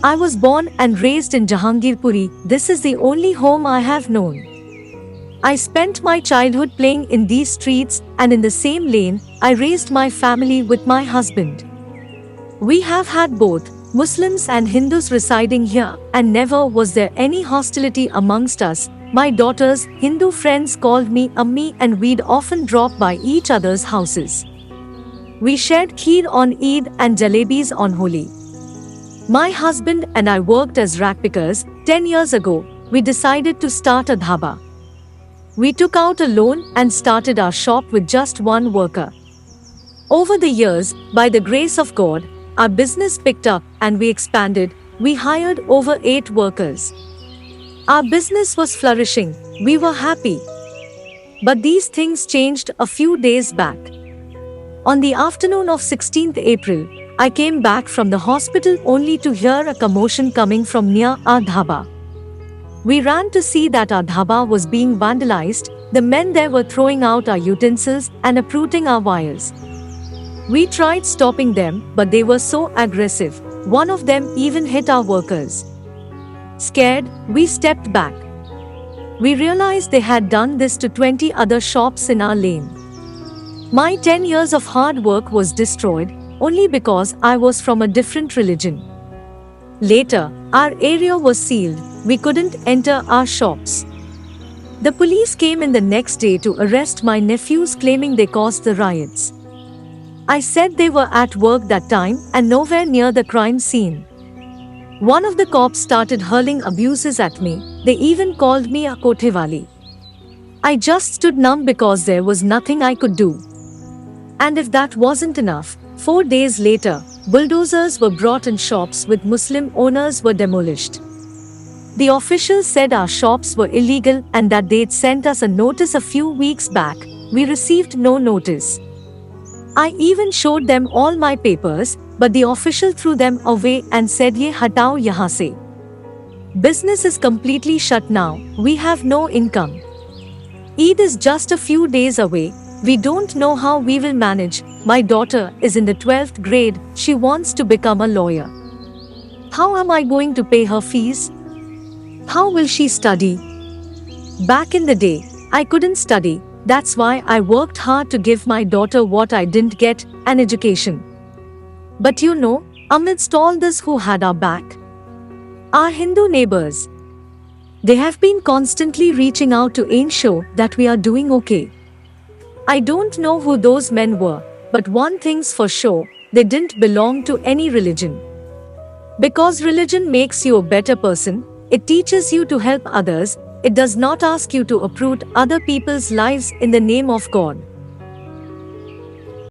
I was born and raised in Jahangirpuri. This is the only home I have known. I spent my childhood playing in these streets, and in the same lane, I raised my family with my husband. We have had both Muslims and Hindus residing here, and never was there any hostility amongst us. My daughter's Hindu friends called me Ammi, and we'd often drop by each other's houses. We shared kheer on Eid and jalebis on Holi. My husband and I worked as ragpickers. 10 years ago, we decided to start a dhaba. We took out a loan and started our shop with just one worker. Over the years, by the grace of God, our business picked up and we expanded. We hired over 8 workers. Our business was flourishing. We were happy. But these things changed a few days back. On the afternoon of 16th April, I came back from the hospital only to hear a commotion coming from near our dhaba. We ran to see that our dhaba was being vandalized. The men there were throwing out our utensils and uprooting our wires. We tried stopping them, but they were so aggressive. One of them even hit our workers. Scared, we stepped back. We realized they had done this to 20 other shops in our lane. My 10 years of hard work was destroyed only because I was from a different religion. Later, our area was sealed. We couldn't enter our shops. The police came in the next day to arrest my nephews, claiming they caused the riots. I said they were at work that time and nowhere near the crime scene. One of the cops started hurling abuses at me. They even called me a kothewali. I just stood numb because there was nothing I could do. And if that wasn't enough, 4 days later, bulldozers were brought in, shops with Muslim owners were demolished. The officials said our shops were illegal and that they'd sent us a notice a few weeks back. We received no notice. I even showed them all my papers, but the official threw them away and said, "Ye hatao yahan se." Business is completely shut now. We have no income. Eid is just a few days away. We don't know how we will manage. My daughter is in the 12th grade. She wants to become a lawyer. How am I going to pay her fees? How will she study? Back in the day, I couldn't study. That's why I worked hard to give my daughter what I didn't get, an education. But amidst all this, who had our back? Our Hindu neighbors. They have been constantly reaching out to ensure that we are doing okay. I don't know who those men were, but one thing's for sure, they didn't belong to any religion. Because religion makes you a better person, it teaches you to help others, it does not ask you to uproot other people's lives in the name of God.